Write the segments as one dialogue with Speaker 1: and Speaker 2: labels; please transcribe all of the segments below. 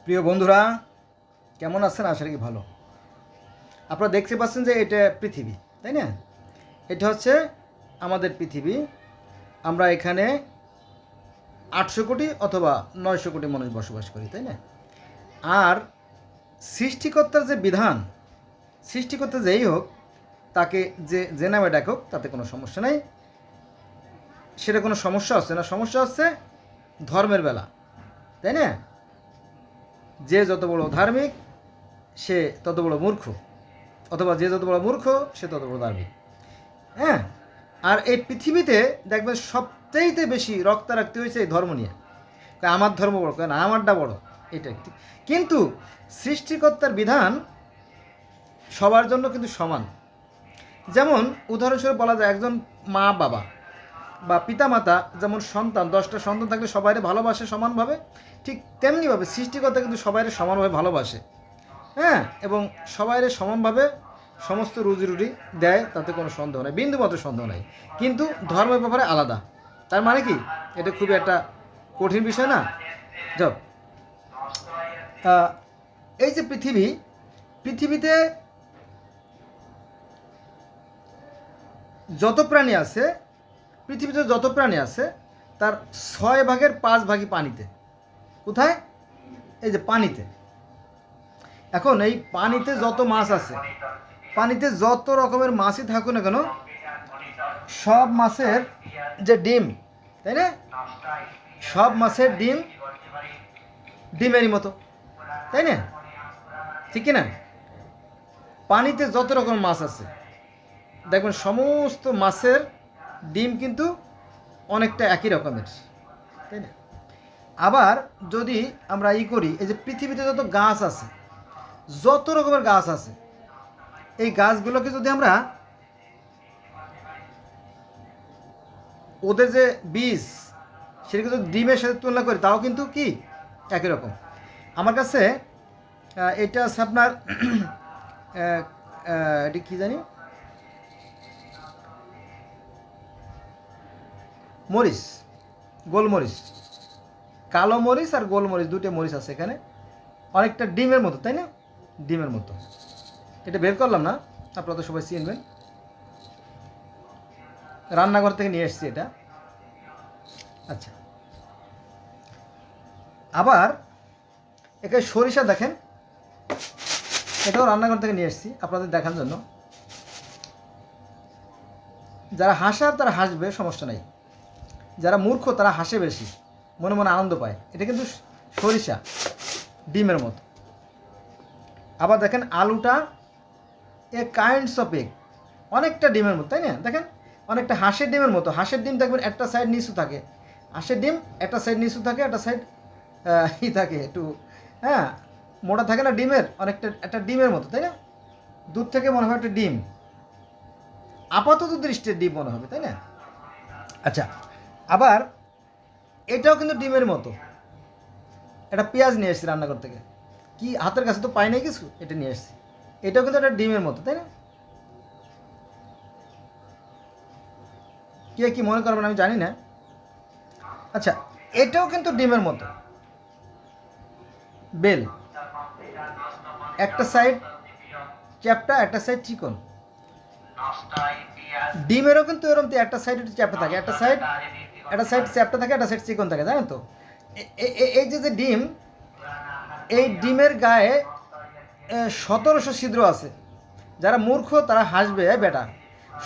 Speaker 1: প্রিয় বন্ধুরা, কেমন আছেন? আশা করি ভালো। আপনারা দেখতে পাচ্ছেন যে এটা পৃথিবী, তাই না? এটা হচ্ছে আমাদের পৃথিবী। আমরা এখানে 800 কোটি অথবা 900 কোটি মানুষ বসবাস করি, তাই না? আর সৃষ্টিকর্তার যে বিধান, সৃষ্টিকর্তা যেই হোক, তাকে যে নামে ডাকুক তাতে কোনো সমস্যা নেই। সেটা কোনো সমস্যা হচ্ছে না। সমস্যা হচ্ছে ধর্মের বেলা, তাই না? যে যত বড় ধার্মিক সে তত বড় মূর্খ, অথবা যে যত বড় মূর্খ সে তত বড় ধার্মিক। হ্যাঁ, আর এই পৃথিবীতে দেখবেন সবচেয়ে বেশি রক্তারক্তি হয়েছে এই ধর্ম নিয়ে। আমার ধর্ম বড়, কেন আমারটা বড়, এটা কিন্তু সৃষ্টিকর্তার বিধান সবার জন্য কিন্তু সমান। যেমন উদাহরণস্বরূপ বলা যায়, একজন মা বাবা বা পিতামাতা যেমন সন্তান 10টা সন্তান থাকলে সবাইরে ভালোবাসে সমানভাবে, ঠিক তেমনিভাবে সৃষ্টিকর্তা কিন্তু সবাইরে সমানভাবে ভালোবাসে। হ্যাঁ, এবং সবাইরে সমানভাবে সমস্ত রুজি রুটি দেয়, তাতে কোনো সন্দেহ নেই, বিন্দুমাত্র সন্দেহ নেই। কিন্তু ধর্মের ব্যাপারে আলাদা। তার মানে কি, এটা খুবই একটা কঠিন বিষয় না? যাও, এই যে পৃথিবীতে যত প্রাণী আছে, তার 6/5 পানিতে। কোথায়? এই যে পানিতে। এখন এই পানিতে যত মাছ আছে, পানিতে যত রকমের মাছই থাকুক না কেন, সব মাছের যে ডিম, তাই না? সব মাছের ডিম ডিমেরই মতো, তাই না? ঠিক না? পানিতে যত রকম মাছ আছে দেখবেন সমস্ত মাছের ডিম কিন্তু অনেকটা একই রকমের, তাই না? আবার যদি আমরা করি, এই যে পৃথিবীতে যত গাছ আছে, যত রকমের গাছ আছে, এই গাছগুলোকে যদি আমরা ওদের যে বীজ সেটাকে যদি ডিমের সাথে তুলনা করি, তাও কিন্তু কি একই রকম। আমার কাছে এটা আছে আপনার এটি কী জানি, মরিচ, গোলমরিচ, কালো মরিচ আর গোলমরিচ, দুটো মরিচ আছে এখানে, অনেকটা ডিমের মতো, তাই না? ডিমের মতো। এটা বের করলাম না, আপনারা তো সবাই চিনবেন, রান্নাঘর থেকে নিয়ে এসেছি এটা। আচ্ছা, আবার এখানে সরিষা দেখেন, এটাও রান্নাঘর থেকে নিয়ে এসেছি আপনাদের দেখার জন্য। যারা হাসার তারা হাসবে, সমস্যা নেই। যারা মূর্খ তারা হাসে বেশি, মনে মনে আনন্দ পায়। এটা কিন্তু সরিষা, ডিমের মতো। আবার দেখেন আলুটা, এ কাইন্ডস অফ এগ, অনেকটা ডিমের মতো, তাই না? দেখেন অনেকটা হাঁসের ডিমের মতো। হাঁসের ডিম দেখবেন একটা সাইড নিচু থাকে, হাঁসের ডিম একটা সাইড নিচু থাকে, একটা সাইড থাকে একটু, হ্যাঁ, মোটা থাকে না ডিমের, অনেকটা একটা ডিমের মতো, তাই না? দূর থেকে মনে হয় একটা ডিম, আপাতত দৃষ্টির ডিম মনে হবে, তাই না? আচ্ছা, আবার এটাও কিন্তু ডিমের মতো। একটা পেঁয়াজ নিয়ে এসেছি রান্নাঘর থেকে, কি হাতের কাছে তো পাই নাই কিছু, এটা নিয়ে এসেছি। এটাও কিন্তু একটা ডিমের মতো, তাই না? কে কি মনে করবেন আমি জানি না। আচ্ছা, এটাও কিন্তু ডিমের মতো। বেল, একটা সাইড চ্যাপ্টা, একটা সাইড চিকন। ডিমেরও কিন্তু এরকম একটা সাইড চ্যাপ্টা থাকে, একটা সাইড চ্যাপ্টা থাকে, একটা সাইড চিকন থাকে, জানেন তো? এই যে ডিম, এই ডিমের গায়ে 1700 ছিদ্র আছে। যারা মূর্খ তারা হাসবে, বেটা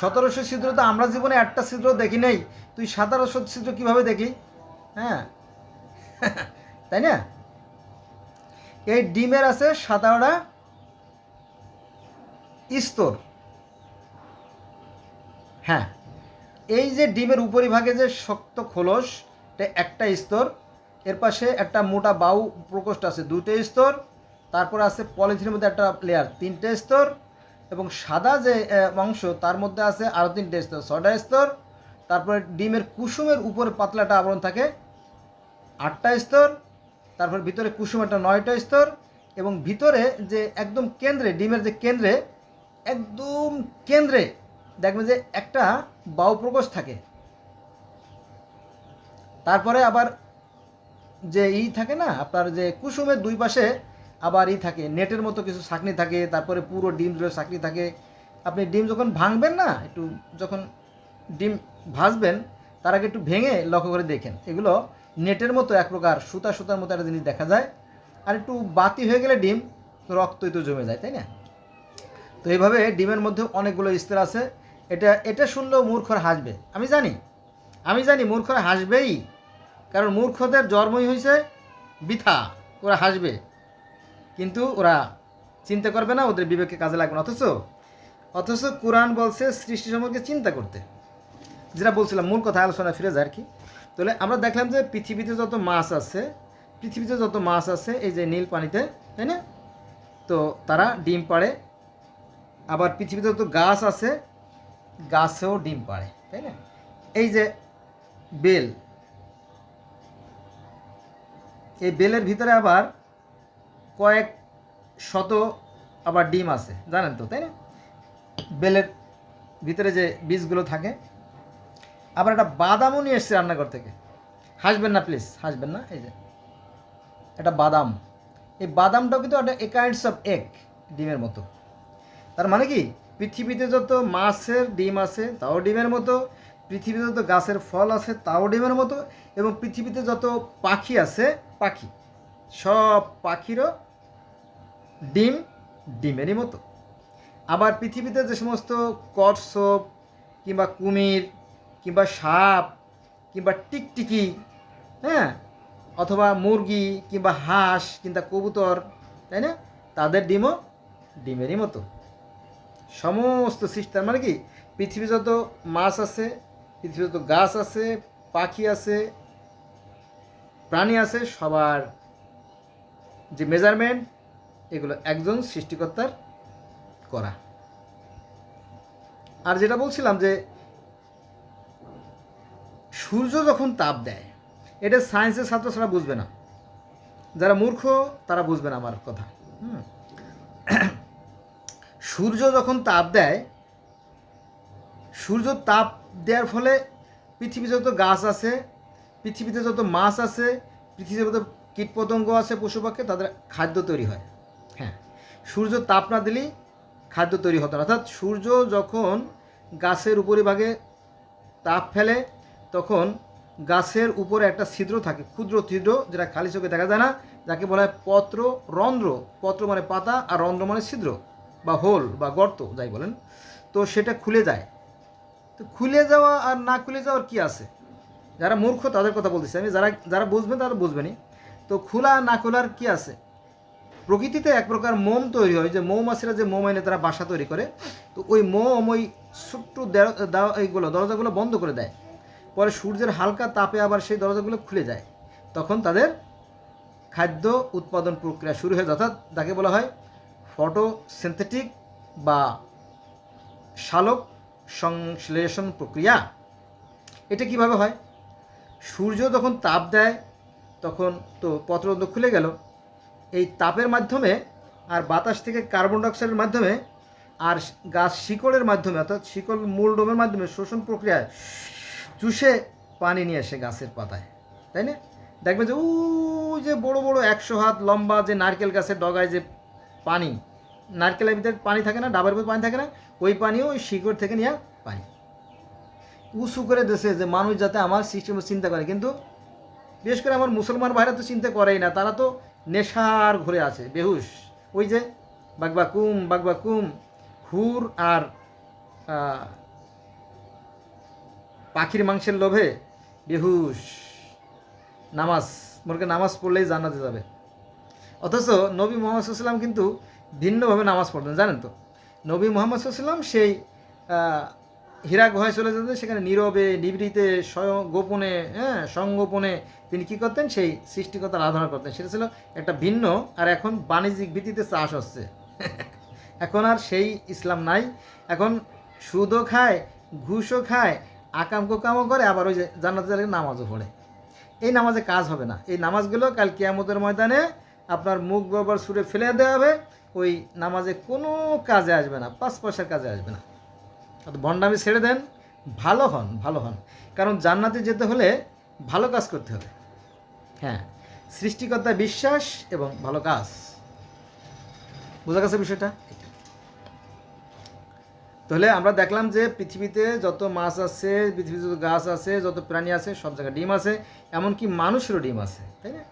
Speaker 1: 1700 ছিদ্র তো আমরা জীবনে একটা ছিদ্র দেখি নেই, তুই 1700 ছিদ্র কীভাবে দেখি? হ্যাঁ তাই না? এই ডিমের আছে 17টা স্তর। হ্যাঁ, এই যে ডিমের উপরিভাগে যে শক্ত খোলস, একটা স্তর, এর পাশে একটা মোটা বাউ প্রকোষ্ঠ আছে, 2টে স্তর, তারপর আছে পলিথিনের মধ্যে একটা লেয়ার, 3টে স্তর, এবং সাদা যে অংশ তার মধ্যে আছে আরও 3টে স্তর, 6টা স্তর। তারপরে ডিমের কুসুমের উপরে পাতলাটা আবরণ থাকে, 8টা স্তর। তারপর ভিতরে কুসুম একটা 9টা স্তর, এবং ভিতরে যে একদম কেন্দ্রে, ডিমের যে কেন্দ্রে, একদম কেন্দ্রে দেখবেন যে একটা বায়ু প্রকোষ্ঠ থাকে। তারপরে আবার যে থাকে না আপনার যে কুসুমের দুই পাশে আবার থাকে নেটের মতো কিছু ছাঁকনি থাকে, তারপরে পুরো ডিম জুড়ে ছাঁকনি থাকে। আপনি ডিম যখন ভাঙবেন না, একটু যখন ডিম ভাজবেন তার আগে একটু ভেঙে লক্ষ্য করে দেখেন, এগুলো নেটের মতো এক প্রকার সুতার মতো একটা জিনিস দেখা যায়। আর একটু বাতি হয়ে গেলে ডিম রক্তই তো জমে যায়, তাই না? তো এইভাবে ডিমের মধ্যে অনেকগুলো স্তর আছে। এটা শুনলেও মূর্খরা হাসবে, আমি জানি মূর্খরা হাসবেই, কারণ মূর্খদের জন্মই হয়েছে বৃথা, ওরা হাসবে, কিন্তু ওরা চিন্তা করবে না, ওদের বিবেকে কাজে লাগবে না। অথচ কোরআন বলছে সৃষ্টি সম্পর্কে চিন্তা করতে, যেটা বলছিলাম মূল কথা আলোচনা ফিরে যায় আর কি। তাহলে আমরা দেখলাম যে পৃথিবীতে যত মাছ আছে এই যে নীল পানিতে, তাই না? তো তারা ডিম পাড়ে। আবার পৃথিবীতে যত গাছ আছে, গাছেও ডিম পাড়ে, তাই না? এই যে বেল, এই বেলের ভিতরে আবার কয়েক শত আবার ডিম আছে, জানেন তো, তাই না? বেলের ভিতরে যে বীজগুলো থাকে। আবার একটা বাদামও নিয়ে এসছে রান্নাঘর থেকে, হাসবেন না প্লিজ, হাসবেন না। এই যে একটা বাদাম, এই বাদামটাও কিন্তু একটা কাইন্ডস অফ এগ, ডিমের মতো। তার মানে কি, পৃথিবীতে যত মাছের ডিম আছে তাও ডিমের মতো, পৃথিবীতে যত গাছের ফল আছে তাও ডিমের মতো, এবং পৃথিবীতে যত পাখি আছে, সব পাখিরও ডিম ডিমেরই মতো। আবার পৃথিবীতে যে সমস্ত কচ্ছপ কিংবা কুমির কিংবা সাপ কিংবা টিকটিকি, হ্যাঁ, অথবা মুরগি কিংবা হাঁস কিংবা কবুতর, তাই না, তাদের ডিমও ডিমেরই মতো। সমস্ত সৃষ্টি, মানে কি, পৃথিবী যত মাছ আছে, পৃথিবী যত গাছ আছে, পাখি আছে, প্রাণী আছে, সবার যে মেজারমেন্ট, এগুলো একজন সৃষ্টিকর্তার করা। আর যেটা বলছিলাম যে সূর্য যখন তাপ দেয়, এটা সায়েন্সের ছাত্র ছাড়া বুঝবে না, যারা মূর্খ তারা বুঝবে না আমার কথা। সূর্য যখন তাপ দেয়, সূর্য তাপ দেওয়ার ফলে পৃথিবীতে যত গাছ আছে, পৃথিবীতে যত মাছ আছে, পৃথিবীতে যত কীটপতঙ্গ আছে, পশু পাখি, তাদের খাদ্য তৈরি হয়। হ্যাঁ, সূর্য তাপ না দিলেই খাদ্য তৈরি হতো না। অর্থাৎ সূর্য যখন গাছের উপরিভাগে তাপ ফেলে, তখন গাছের উপরে একটা ছিদ্র থাকে, ক্ষুদ্র ছিদ্র, যেটা খালি চোখে দেখা যায় না, যাকে বলা হয় পত্র রন্ধ্র। পত্র মানে পাতা, আর রন্ধ্র মানে ছিদ্র বা হোল বা গর্ত, যাই বলেন। তো সেটা খুলে যায়। তো খুলে যাওয়া আর না খুলে যাওয়ার কি আছে? যারা মূর্খ তাদের কথা বলতেছি আমি, যারা বুঝবেন তারা বুঝবেনি। তো খোলা না খোলার কি আছে? প্রকৃতিতে এক প্রকার মোম তৈরি হয়, যে মৌমাছিরা যে মোম এনে তারা বাসা তৈরি করে, তো ওই মোম ওই ছোট্ট এইগুলো দরজাগুলো বন্ধ করে দেয়, পরে সূর্যের হালকা তাপে আবার সেই দরজাগুলো খুলে যায়, তখন তাদের খাদ্য উৎপাদন প্রক্রিয়া শুরু হয়ে যায়। অর্থাৎ যাকে বলা হয় ফটোসিনথেটিক বা সালোক সংশ্লেষণ প্রক্রিয়া। এটা কিভাবে হয়? সূর্য যখন তাপ দেয়, তখন তো পত্ররন্ধ্র খুলে গেল, এই তাপের মাধ্যমে আর বাতাস থেকে কার্বন ডাইঅক্সাইডের মাধ্যমে আর গাছ শিকড়ের মাধ্যমে, অর্থাৎ শিকড় মূল ডোমের মাধ্যমে শোষণ প্রক্রিয়ায় চুষে পানি নিয়ে আসে গাছের পাতায়, তাই না? দেখবে যে ওই যে বড় বড় 100 হাত লম্বা যে নারকেল গাছের ডগায় যে পানি, নারকেলের ভিতরে পানি থাকে না, ডাবের ভিতরে পানি থাকে না, ওই পানিও ওই শিকড় থেকে নিয়ে পানি উঁচু করে দেশে, যে মানুষ যাতে আমার সিস্টেম চিন্তা করে। কিন্তু বিশেষ করে আমার মুসলমান ভাইরা তো চিন্তা করেই না, তারা তো নেশার ঘুরে আছে, বেহুশ। ওই যে বাগবাকুম হুর আর পাখির মাংসের লোভে বেহুশ। নামাজ পড়লেই জান্নাতে যাবে। অথচ নবী মুহাম্মদ সাল্লাল্লাহু আলাইহি ওয়াসাল্লাম কিন্তু ভিন্নভাবে নামাজ পড়তেন, জানেন তো? নবী মুহাম্মদ সাল্লাল্লাহু আলাইহি ওয়াসাল্লাম সেই হীরা গুহায় চলে যেতেন, সেখানে নীরবে নিভৃতে গোপনে, সংগোপনে তিনি কী করতেন? সেই সৃষ্টিকর্তার আরাধনা করতেন। সেটা ছিল একটা ভিন্ন। আর এখন বাণিজ্যিক ভিত্তিতে চাষ হচ্ছে। এখন আর সেই ইসলাম নাই। এখন সুদও খায়, ঘুষও খায়, আকাম কোকামও করে, আবার ওই যে জান্নাতের নামাজও পড়ে। এই নামাজে কাজ হবে না। এই নামাজগুলো কাল কিয়ামতের ময়দানে আপনার মুখ বরাবর ছুঁড়ে ফেলে দেওয়া হবে। ওই নামাজে কোনো কাজে আসবে না, 5 পয়সার কাজে আসবে না। ভণ্ডামি ছেড়ে দেন, ভালো হন। কারণ জান্নাতে যেতে হলে ভালো কাজ করতে হবে। হ্যাঁ, সৃষ্টিকর্তায় বিশ্বাস এবং ভালো কাজ। বোঝা গেছে বিষয়টা? তাহলে আমরা দেখলাম যে পৃথিবীতে যত মাছ আছে, পৃথিবীতে যত গাছ আছে, যত প্রাণী আছে, সব জায়গায় ডিম আছে, এমনকি মানুষেরও ডিম আছে, তাই না?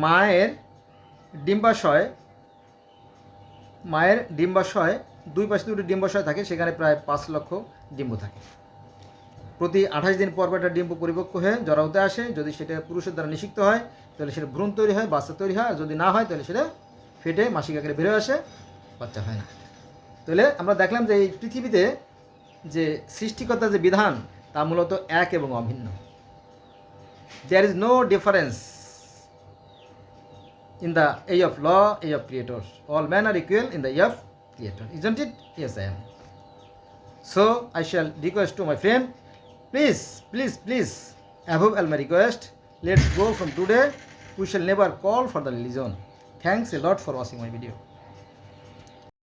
Speaker 1: মায়ের ডিম্বাশয় দুই পাশে দুটো ডিম্বাশয় থাকে, সেখানে প্রায় 5 লক্ষ ডিম্ব থাকে। প্রতি 28 দিন পর একটা ডিম্ব পরিপক্ক হয়ে জরায়ুতে আসে। যদি সেটা পুরুষের দ্বারা নিষিক্ত হয় তাহলে সেটা ভ্রূণ তৈরি হয়, বাচ্চা তৈরি হয়। আর যদি না হয় তাহলে সেটা ফেটে মাসিক আকারে বেরোয় আসে, বাচ্চা হয় না। তাহলে আমরা দেখলাম যে এই পৃথিবীতে যে সৃষ্টিকর্তার যে বিধান তা মূলত এক এবং অভিন্ন। There is no difference in the eye of law, eye of creator. All men are equal in the eye of creator. Isn't it? Yes, I am. So I shall request to my friend, please, above all my request, let's go from today. We shall never call for the religion. Thanks a lot for watching my video.